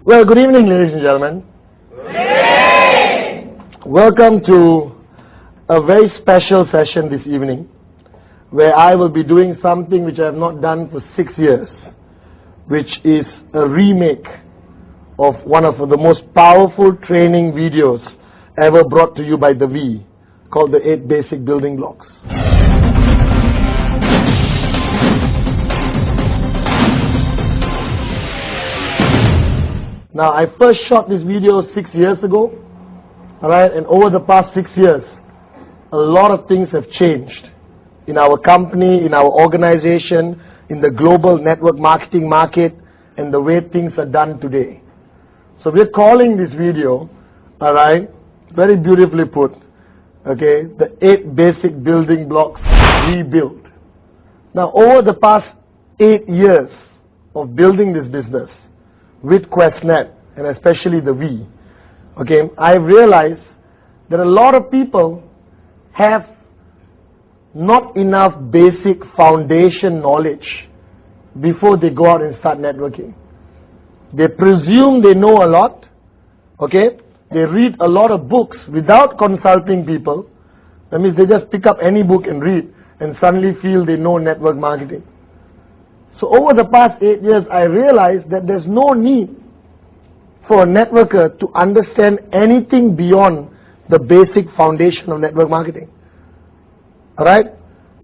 Well, good evening, ladies and gentlemen. Good evening. Welcome to a very special session this evening, where I will be doing something which I have not done for 6 years, which is a remake of one of the most powerful training videos ever brought to you by the V, called the 8 Basic Building Blocks. Now, I first shot this video 6 years ago, alright, and over the past 6 years, a lot of things have changed in our company, in our organization, in the global network marketing market, and the way things are done today. So we're calling this video, alright, very beautifully put, okay, the 8 Basic Building Blocks Rebuild. Now, over the past 8 years of building this business, with QuestNet, and especially the V, okay, I've realized that a lot of people have not enough basic foundation knowledge before they go out and start networking. They presume they know a lot, okay, they read a lot of books without consulting people. That means they just pick up any book and read and suddenly feel they know network marketing. So over the past 8 years, I realized that there's no need for a networker to understand anything beyond the basic foundation of network marketing. Alright?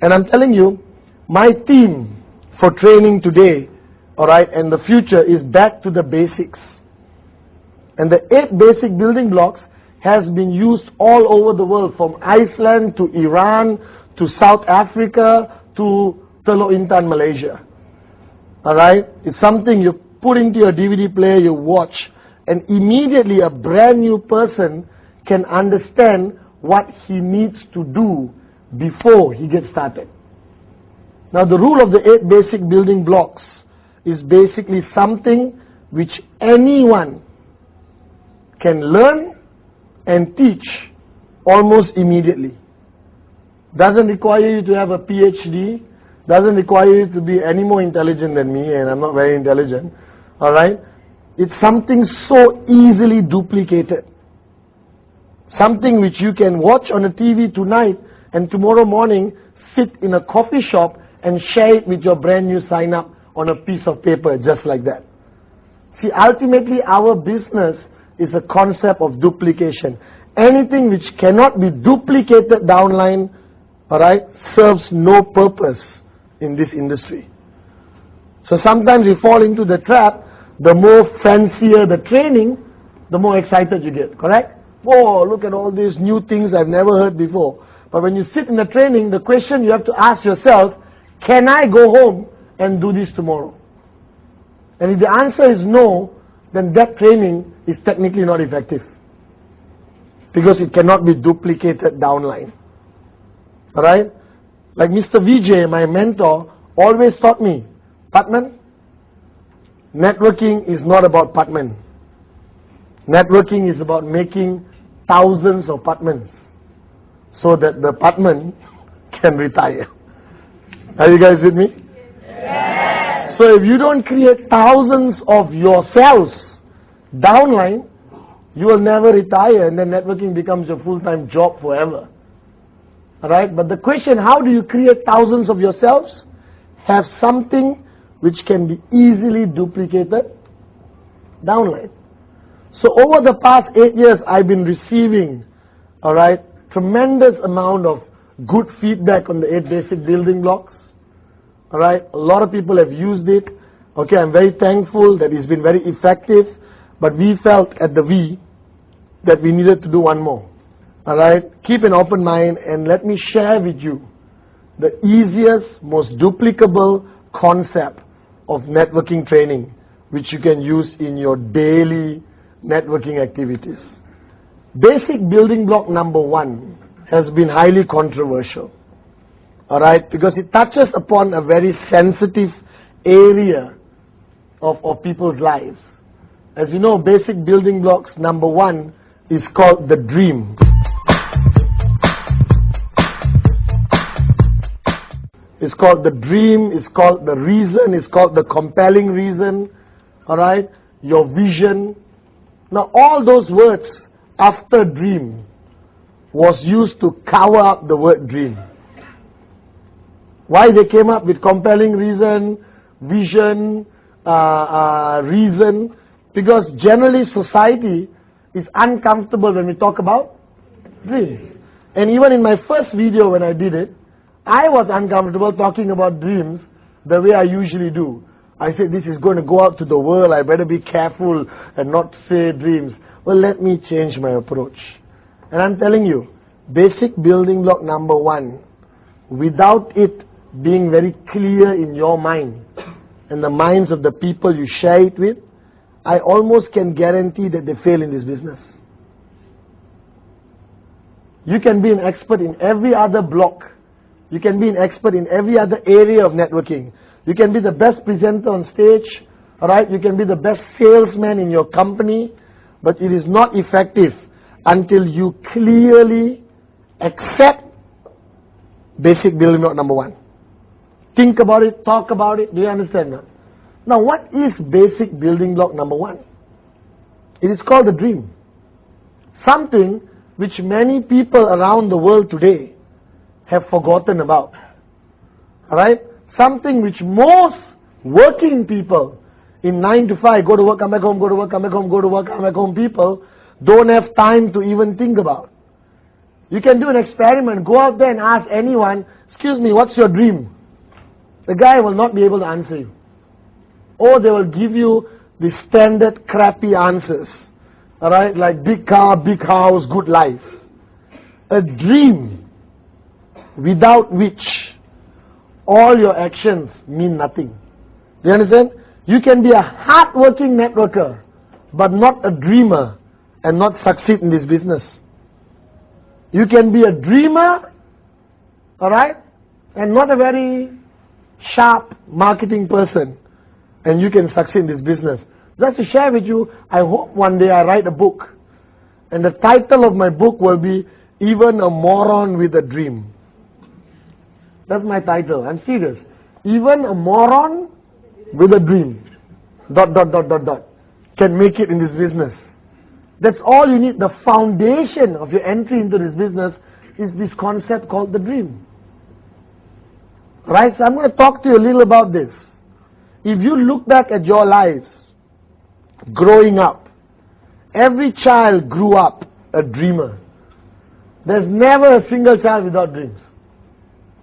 And I'm telling you, my theme for training today, alright, and the future is back to the basics. And the 8 basic building blocks has been used all over the world, from Iceland to Iran to South Africa to Teluk Intan, Malaysia. Alright? It's something you put into your DVD player, you watch, and immediately a brand new person can understand what he needs to do before he gets started. Now, the rule of the 8 basic building blocks is basically something which anyone can learn and teach almost immediately. Doesn't require you to have a PhD, doesn't require you to be any more intelligent than me, and I'm not very intelligent, alright? It's something so easily duplicated. Something which you can watch on a TV tonight and tomorrow morning sit in a coffee shop and share it with your brand new sign up on a piece of paper, just like that. See, ultimately our business is a concept of duplication. Anything which cannot be duplicated downline, alright, serves no purpose in this industry. So sometimes you fall into the trap. The more fancier the training, the more excited you get, correct? Whoa, look at all these new things I've never heard before. But when you sit in the training, the question you have to ask yourself, can I go home and do this tomorrow? And if the answer is no, then that training is technically not effective, because it cannot be duplicated downline. Alright? Like Mr. Vijay, my mentor, always taught me, Patman, networking is not about Patman. Networking is about making thousands of Patmans so that the Patman can retire. Are you guys with me? Yes. So if you don't create thousands of yourselves downline, you will never retire, and then networking becomes your full-time job forever. Alright, but the question, how do you create thousands of yourselves? Have something which can be easily duplicated downline. So over the past 8 years, I've been receiving, alright, tremendous amount of good feedback on the 8 basic building blocks. Alright, a lot of people have used it. Okay, I'm very thankful that it's been very effective, but we felt at the V that we needed to do one more. Alright, keep an open mind and let me share with you the easiest, most duplicable concept of networking training which you can use in your daily networking activities. Basic building block number 1 has been highly controversial. Alright, because it touches upon a very sensitive area of people's lives. As you know, basic building blocks number 1 is called the dream. It's called the dream, it's called the reason, it's called the compelling reason, alright? your vision. Now all those words after dream was used to cover up the word dream. Why they came up with compelling reason, vision, reason? Because generally society is uncomfortable when we talk about dreams. And even in my first video when I did it, I was uncomfortable talking about dreams the way I usually do. I said, this is going to go out to the world, I better be careful and not say dreams. Well, let me change my approach. And I'm telling you, basic building block number 1, without it being very clear in your mind and the minds of the people you share it with, I almost can guarantee that they fail in this business. You can be an expert in every other block. You can be an expert in every other area of networking. You can be the best presenter on stage, alright? You can be the best salesman in your company, but it is not effective until you clearly accept basic building block number 1. Think about it, talk about it. Do you understand that? Now, what is basic building block number 1? It is called the dream. Something which many people around the world today have forgotten about. Alright? Something which most working people in 9 to 5, go to work, come back home, go to work, come back home, go to work, come back home people don't have time to even think about. You can do an experiment, go out there and ask anyone, excuse me, what's your dream? The guy will not be able to answer you. Or they will give you the standard crappy answers. Alright, like big car, big house, good life. A dream without which all your actions mean nothing. Do you understand? You can be a hard-working networker, but not a dreamer and not succeed in this business. You can be a dreamer, alright, and not a very sharp marketing person, and you can succeed in this business. Just to share with you, I hope one day I write a book, and the title of my book will be Even a Moron with a Dream. That's my title. I'm serious. Even a moron with a dream, ... can make it in this business. That's all you need. The foundation of your entry into this business is this concept called the dream. Right? So I'm going to talk to you a little about this. If you look back at your lives, growing up, every child grew up a dreamer. There's never a single child without dreams.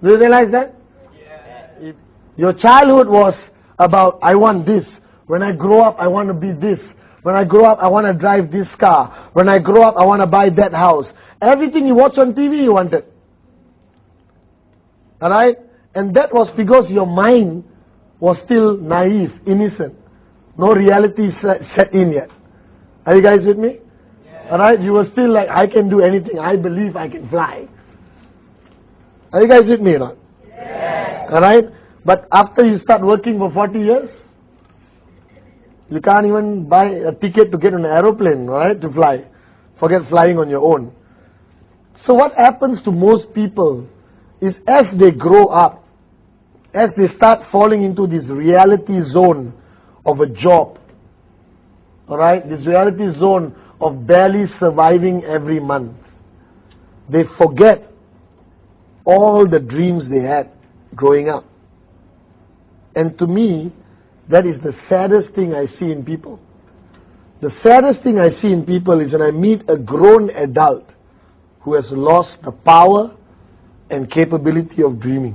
Do you realize that? Yes. Your childhood was about, I want this. When I grow up, I want to be this. When I grow up, I want to drive this car. When I grow up, I want to buy that house. Everything you watch on TV, you wanted. Alright? And that was because your mind was still naive, innocent. No reality set in yet. Are you guys with me? Yeah. Alright? You were still like, I can do anything. I believe I can fly. Are you guys with me or not? Yes. Alright? But after you start working for 40 years, you can't even buy a ticket to get on an aeroplane, right, to fly. Forget flying on your own. So what happens to most people is as they grow up, as they start falling into this reality zone of a job, alright, this reality zone of barely surviving every month, they forget all the dreams they had growing up. And to me, that is the saddest thing I see in people. The saddest thing I see in people is when I meet a grown adult who has lost the power and capability of dreaming.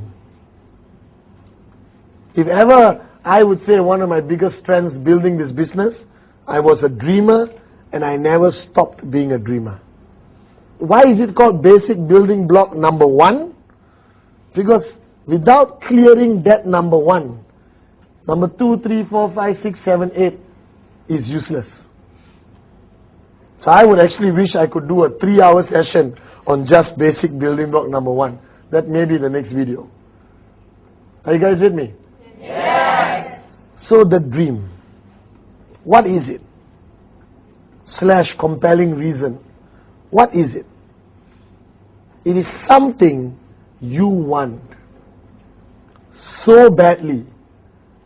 If ever I would say one of my biggest strengths building this business, I was a dreamer and I never stopped being a dreamer. Why is it called basic building block number 1? Because without clearing that number 1, number 2, 3, 4, 5, 6, 7, 8 is useless. So I would actually wish I could do a 3-hour session on just basic building block number 1. That may be the next video. Are you guys with me? Yes. So the dream. What is it? / compelling reason. What is it? It is something you want so badly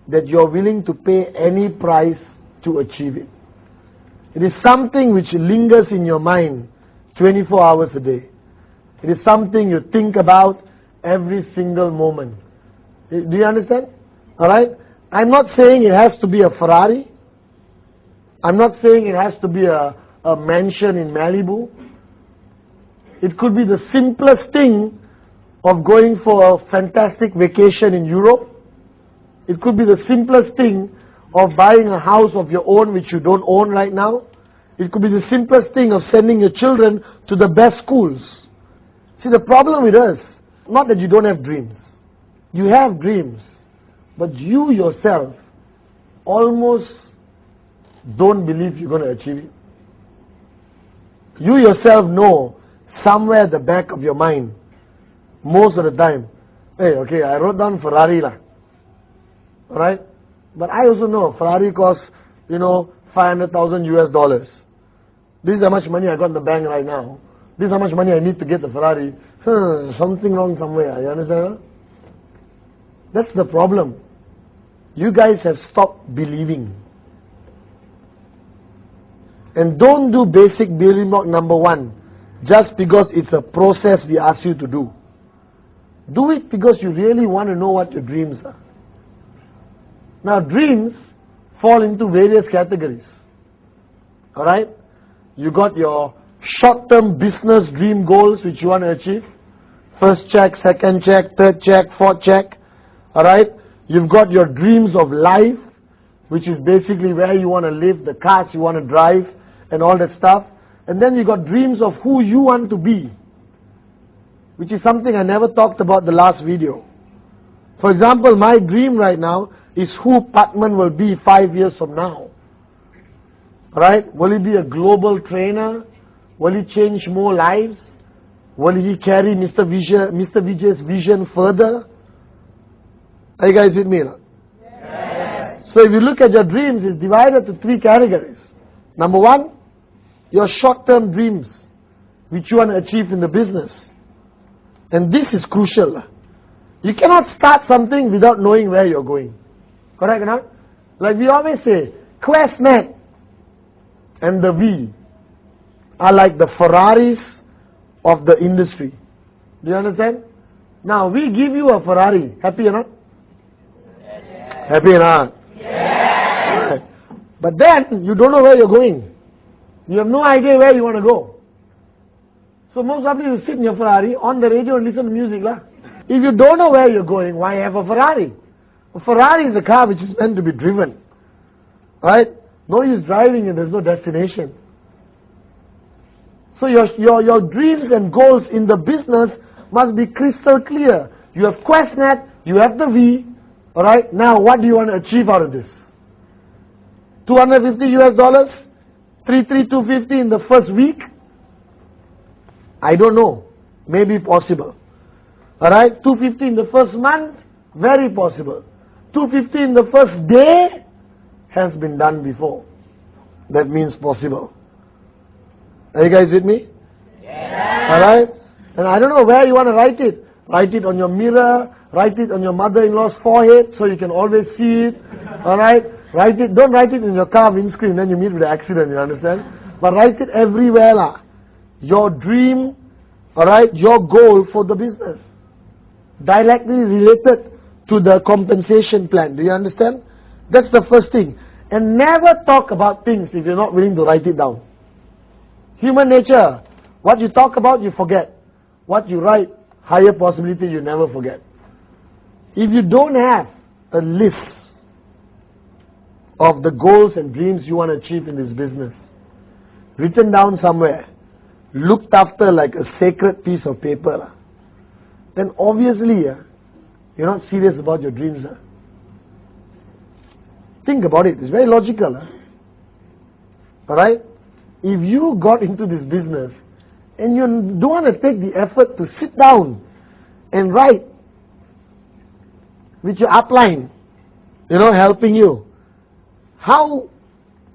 that you're willing to pay any price to achieve it. It is something which lingers in your mind 24 hours a day. It is something you think about every single moment. Do you understand? Alright? I'm not saying it has to be a Ferrari. I'm not saying it has to be a mansion in Malibu. It could be the simplest thing of going for a fantastic vacation in Europe. It could be the simplest thing of buying a house of your own which you don't own right now. It could be the simplest thing of sending your children to the best schools. See, the problem with us, not that you don't have dreams. You have dreams, but you yourself almost don't believe you're going to achieve it. You yourself know somewhere at the back of your mind, most of the time, hey, okay, I wrote down Ferrari lah. Alright? But I also know Ferrari costs, $500,000 US. This is how much money I got in the bank right now. This is how much money I need to get the Ferrari. Something wrong somewhere. You understand? That's the problem. You guys have stopped believing. And don't do basic building block number 1 just because it's a process we ask you to do. Do it because you really want to know what your dreams are. Now, dreams fall into various categories. Alright? You got your short-term business dream goals which you want to achieve. First check, second check, third check, fourth check. Alright? You've got your dreams of life, which is basically where you want to live, the cars you want to drive, and all that stuff. And then you got dreams of who you want to be, which is something I never talked about the last video. For example, my dream right now is who Patman will be 5 years from now. Alright? Will he be a global trainer? Will he change more lives? Will he carry Mr. Vijay's vision further? Are you guys with me? Yes. So if you look at your dreams, it's divided to 3 categories. Number 1, your short-term dreams, which you want to achieve in the business. And this is crucial. You cannot start something without knowing where you're going. Correct or not? Like we always say, QuestNet and the V are like the Ferraris of the industry. Do you understand? Now, we give you a Ferrari. Happy or not? Yes. Happy or not? Yes. Right. But then, you don't know where you're going. You have no idea where you want to go. So most of you sit in your Ferrari on the radio and listen to music. If you don't know where you're going, why have a Ferrari? A Ferrari is a car which is meant to be driven. Right? No use driving and there's no destination. So your dreams and goals in the business must be crystal clear. You have QuestNet, you have the V. Alright? Now what do you want to achieve out of this? $250 US? 250 in the first week? I don't know. Maybe possible. Alright? 250 in the first month? Very possible. 250 in the first day? Has been done before. That means possible. Are you guys with me? Yeah. Alright? And I don't know where you want to write it. Write it on your mirror. Write it on your mother-in-law's forehead so you can always see it. Alright? Write it. Don't write it in your car windscreen, then you meet with an accident, you understand? But write it everywhere. Your dream, alright, your goal for the business. Directly related to the compensation plan. Do you understand? That's the first thing. And never talk about things if you're not willing to write it down. Human nature. What you talk about, you forget. What you write, higher possibility you never forget. If you don't have a list of the goals and dreams you want to achieve in this business, written down somewhere, looked after like a sacred piece of paper, then obviously you're not serious about your dreams. Think about it. It's very logical. Alright? If you got into this business and you don't want to take the effort to sit down and write with your upline, helping you, how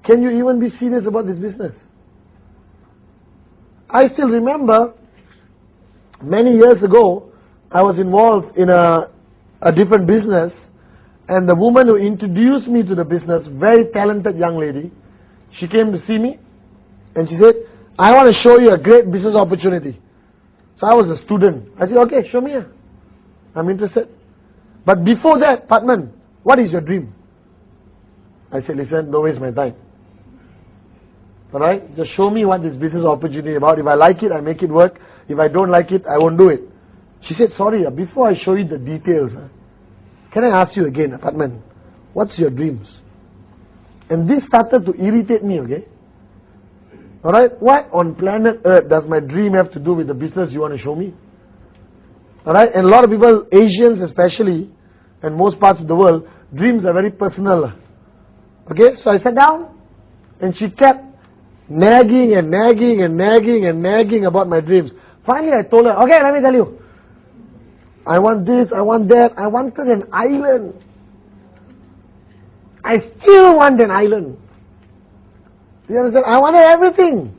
can you even be serious about this business? I still remember many years ago, I was involved in a different business, And the woman who introduced me to the business, very talented young lady, she came to see me and she said, I want to show you a great business opportunity. So I was a student. I said, okay, show me. I'm interested. But before that, Patman, what is your dream? I said, listen, don't waste my time. Alright? Just show me what this business opportunity is about. If I like it, I make it work. If I don't like it, I won't do it. She said, sorry, before I show you the details, can I ask you again, Patman, what's your dreams? And this started to irritate me, okay? Alright? What on planet Earth does my dream have to do with the business you want to show me? Alright? And a lot of people, Asians especially, and most parts of the world, dreams are very personal. Okay? So I sat down, and she kept nagging and nagging and nagging and nagging about my dreams. Finally I told her, okay, let me tell you. I want this, I want that. I wanted an island. I still want an island. You understand? I wanted everything.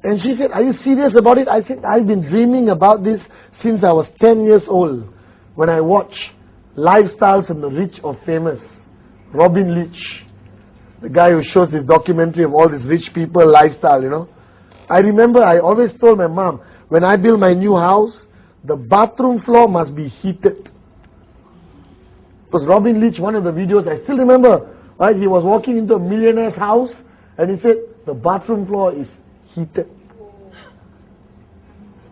And she said, are you serious about it? I said, I've been dreaming about this since I was 10 years old. When I watched Lifestyles of the Rich or Famous. Robin Leach. The guy who shows this documentary of all these rich people lifestyle, you know. I remember I always told my mom, when I build my new house, the bathroom floor must be heated. Because Robin Leach, one of the videos, I still remember, right? He was walking into a millionaire's house and he said, the bathroom floor is heated.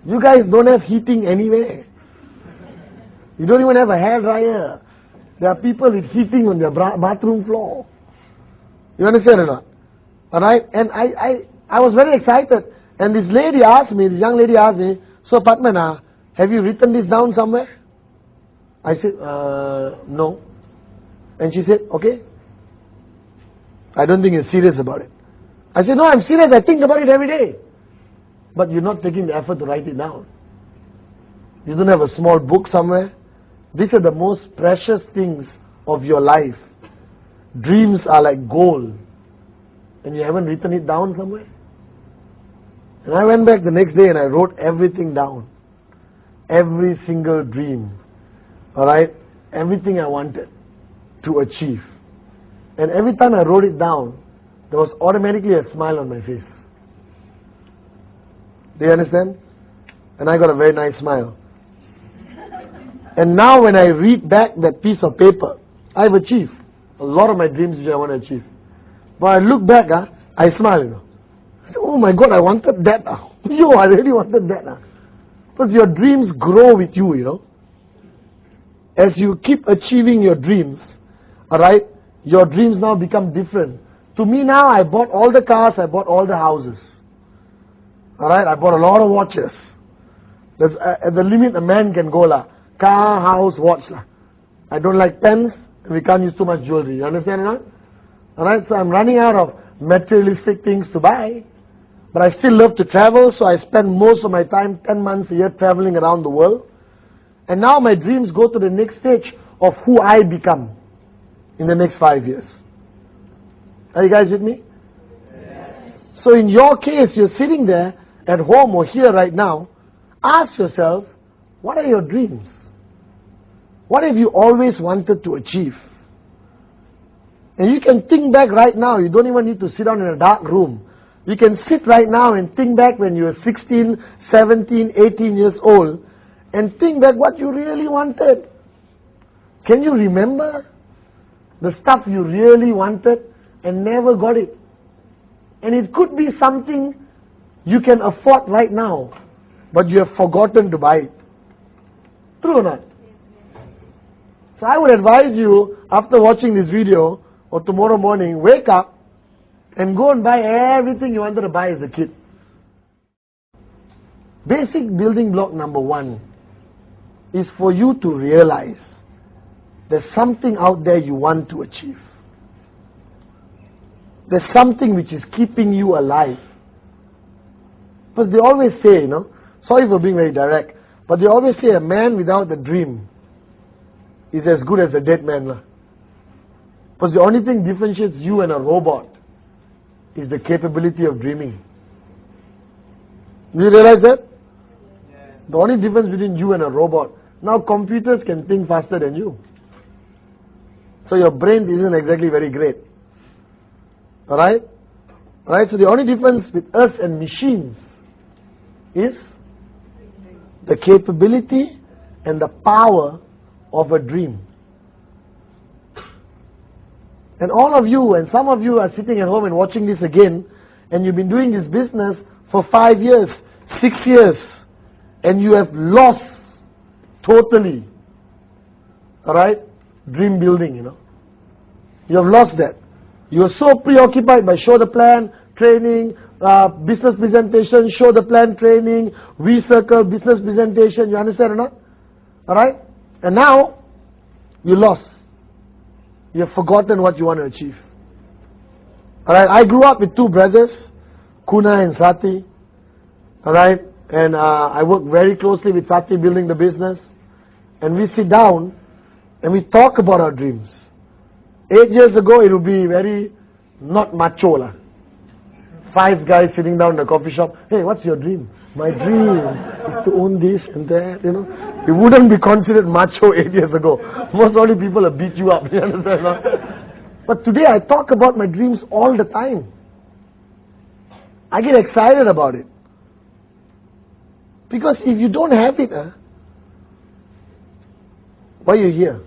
You guys don't have heating anywhere. You don't even have a hair dryer. There are people with heating on their bathroom floor. You understand or not? Alright? And I was very excited. And this lady asked me, this young lady asked me, so Patman, have you written this down somewhere? I said, no. And she said, okay. I don't think you're serious about it. I said, no, I'm serious. I think about it every day. But you're not taking the effort to write it down. You don't have a small book somewhere. These are the most precious things of your life. Dreams are like gold. And you haven't written it down somewhere. And I went back the next day and I wrote everything down. Every single dream. Alright? Everything I wanted to achieve. And every time I wrote it down, there was automatically a smile on my face. Do you understand? And I got a very nice smile. And now when I read back that piece of paper, I've achieved a lot of my dreams which I want to achieve. But I look back, I smile, you know. I say, oh my God, I wanted that. Yo, I really wanted that. Because your dreams grow with you, you know. As you keep achieving your dreams, alright, your dreams now become different. To me now, I bought all the cars, I bought all the houses. Alright, I bought a lot of watches. There's at the limit a man can go lah. Car, house, watch lah. I don't like pens, and we can't use too much jewelry. You understand or not? Alright, so I'm running out of materialistic things to buy. But I still love to travel, so I spend most of my time, 10 months a year, traveling around the world. And now my dreams go to the next stage of who I become in the next 5 years. Are you guys with me? Yes. So in your case, you're sitting there at home or here right now. Ask yourself, what are your dreams? What have you always wanted to achieve? And you can think back right now. You don't even need to sit down in a dark room. You can sit right now and think back when you were 16, 17, 18 years old and think back what you really wanted. Can you remember the stuff you really wanted and never got it? And it could be something you can afford right now, but you have forgotten to buy it. True or not? So I would advise you, after watching this video, or tomorrow morning, wake up and go and buy everything you wanted to buy as a kid. Basic building block number 1 is for you to realize there's something out there you want to achieve. There's something which is keeping you alive. Because they always say, you know, sorry for being very direct, but they always say a man without a dream is as good as a dead man. Because the only thing differentiates you and a robot is the capability of dreaming. Do you realize that? Yes. The only difference between you and a robot. Now computers can think faster than you. So your brains isn't exactly very great. Alright? Alright, so the only difference with us and machines is the capability and the power of a dream. And all of you, and some of you are sitting at home and watching this again, and you've been doing this business for 5 years, 6 years, and you have lost totally, alright, dream building, You have lost that. You are so preoccupied by show the plan, training, business presentation, show the plan, training, V-circle, business presentation, you understand or not? Alright? And now, you lost. You have forgotten what you want to achieve. Alright, I grew up with 2 brothers, Kuna and Sati. Alright, and I work very closely with Sati building the business. And we sit down and we talk about our dreams. 8 years ago, it would be very not macho lah. 5 guys sitting down in a coffee shop. Hey, what's your dream? My dream is to own this and that, It wouldn't be considered macho 8 years ago. Most only people will beat you up, you understand? No? But today I talk about my dreams all the time. I get excited about it. Because if you don't have it, why are you here?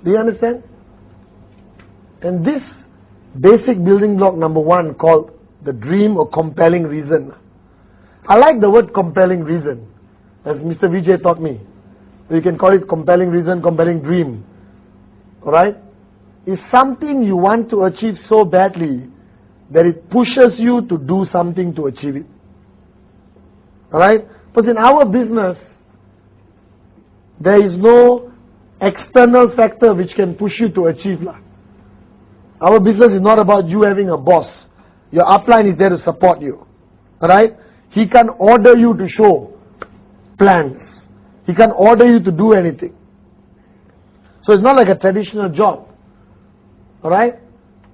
Do you understand? And this basic building block number 1 called the dream or compelling reason. I like the word compelling reason, as Mr. Vijay taught me. You can call it compelling reason, compelling dream. Alright? It's something you want to achieve so badly that it pushes you to do something to achieve it. Alright? But in our business, there is no external factor which can push you to achieve. Our business is not about you having a boss. Your upline is there to support you. Alright? He can order you to show plans. He can order you to do anything. So it's not like a traditional job. Alright?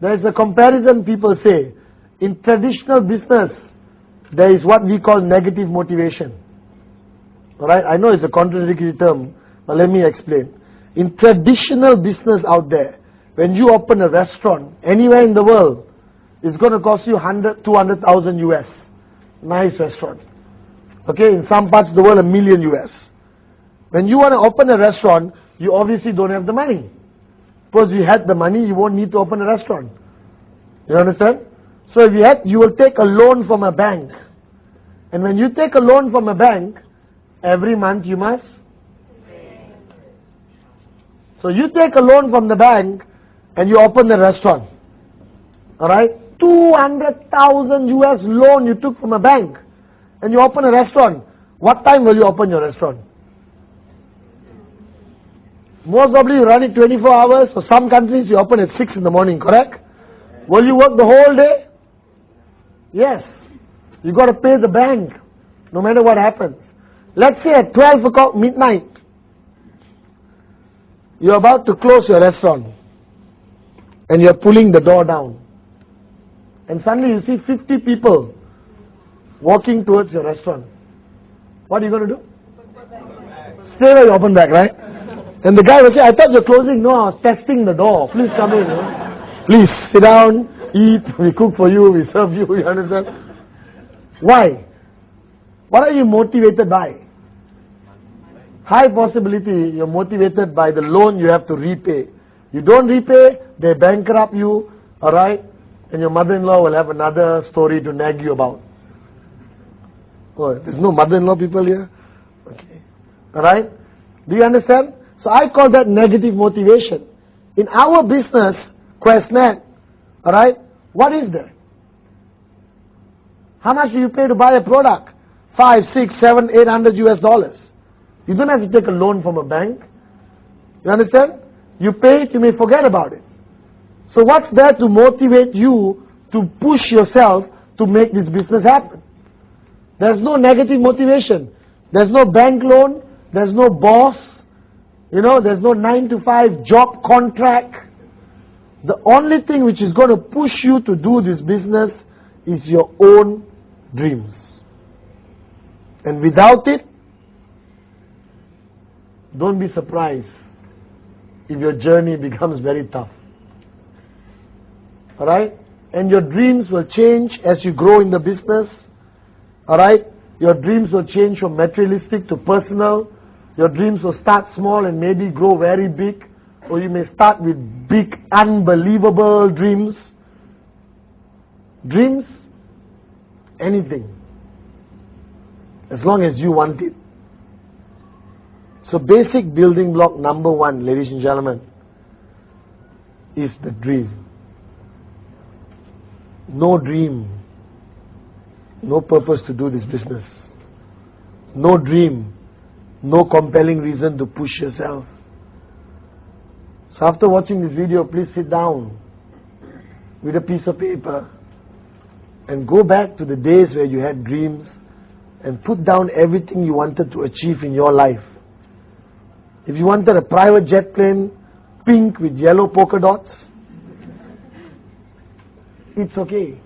There is a comparison people say. In traditional business, there is what we call negative motivation. Alright? I know it's a contradictory term, but let me explain. In traditional business out there, when you open a restaurant anywhere in the world, it's going to cost you 100, 200,000 US. Nice restaurant. Okay, in some parts of the world, $1 million US. When you want to open a restaurant, you obviously don't have the money. Suppose you had the money, you won't need to open a restaurant. You understand? So if you will take a loan from a bank. And when you take a loan from a bank, every month you must. So you take a loan from the bank and you open the restaurant. Alright? 200,000 US loan you took from a bank and you open a restaurant. What time will you open your restaurant? Most probably you run it 24 hours. For some countries you open at 6 in the morning, correct? Will you work the whole day? Yes. You got to pay the bank no matter what happens. Let's say at 12 o'clock midnight, you're about to close your restaurant and you're pulling the door down. And suddenly you see 50 people walking towards your restaurant. What are you going to do? Stay where you open back, right? And the guy will say, I thought you're closing. No, I was testing the door. Please come in. Please sit down, eat. We cook for you. We serve you. You understand? Why? What are you motivated by? High possibility you're motivated by the loan you have to repay. You don't repay, they bankrupt you, alright? And your mother-in-law will have another story to nag you about. Oh, there's no mother-in-law people here? Okay. Alright? Do you understand? So I call that negative motivation. In our business, QuestNet, alright? What is that? How much do you pay to buy a product? 5, 6, 7, 800 US dollars. You don't have to take a loan from a bank. You understand? You pay it, you may forget about it. So what's there to motivate you to push yourself to make this business happen? There's no negative motivation. There's no bank loan. There's no boss. There's no 9-to-5 job contract. The only thing which is going to push you to do this business is your own dreams. And without it, don't be surprised if your journey becomes very tough. Alright? And your dreams will change as you grow in the business. Alright? Your dreams will change from materialistic to personal. Your dreams will start small and maybe grow very big. Or you may start with big, unbelievable dreams. Dreams, anything. As long as you want it. So basic building block number 1, ladies and gentlemen, is the dream. No dream, no purpose to do this business. No dream, no compelling reason to push yourself. So after watching this video, please sit down with a piece of paper and go back to the days where you had dreams and put down everything you wanted to achieve in your life. If you wanted a private jet plane, pink with yellow polka dots, it's okay.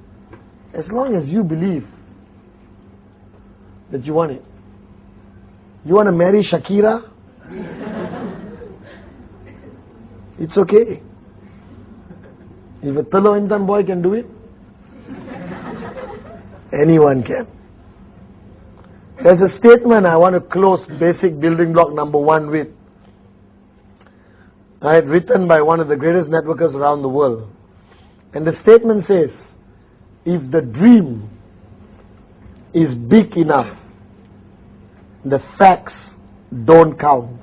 As long as you believe that you want it. You want to marry Shakira? It's okay. If a Telo Intan boy can do it, anyone can. There's a statement I want to close basic building block number 1 with. Written by one of the greatest networkers around the world. And the statement says, if the dream is big enough, the facts don't count.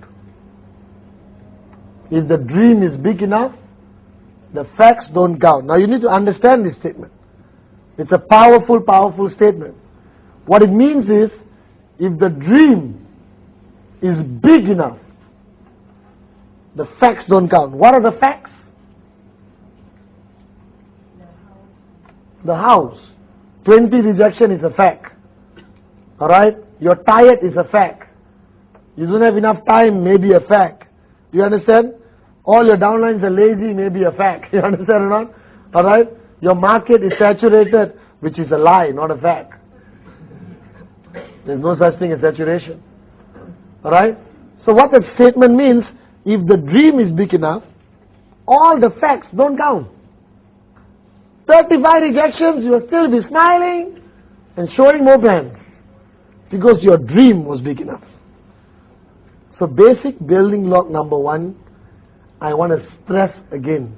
If the dream is big enough, the facts don't count. Now you need to understand this statement. It's a powerful, powerful statement. What it means is, if the dream is big enough, the facts don't count. What are the facts? The house. 20 rejection is a fact. Alright? You're tired is a fact. You don't have enough time may be a fact. Do you understand? All your downlines are lazy may be a fact. You understand or not? Alright? Your market is saturated, which is a lie, not a fact. There's no such thing as saturation. Alright? So what that statement means, if the dream is big enough, all the facts don't count. 35 rejections, you will still be smiling and showing more plans. Because your dream was big enough. So basic building block number 1, I want to stress again.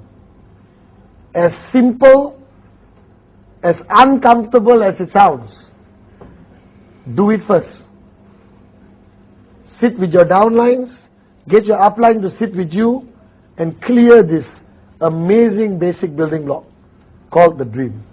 As simple, as uncomfortable as it sounds, do it first. Sit with your downlines, get your upline to sit with you, and clear this amazing basic building block called the dream.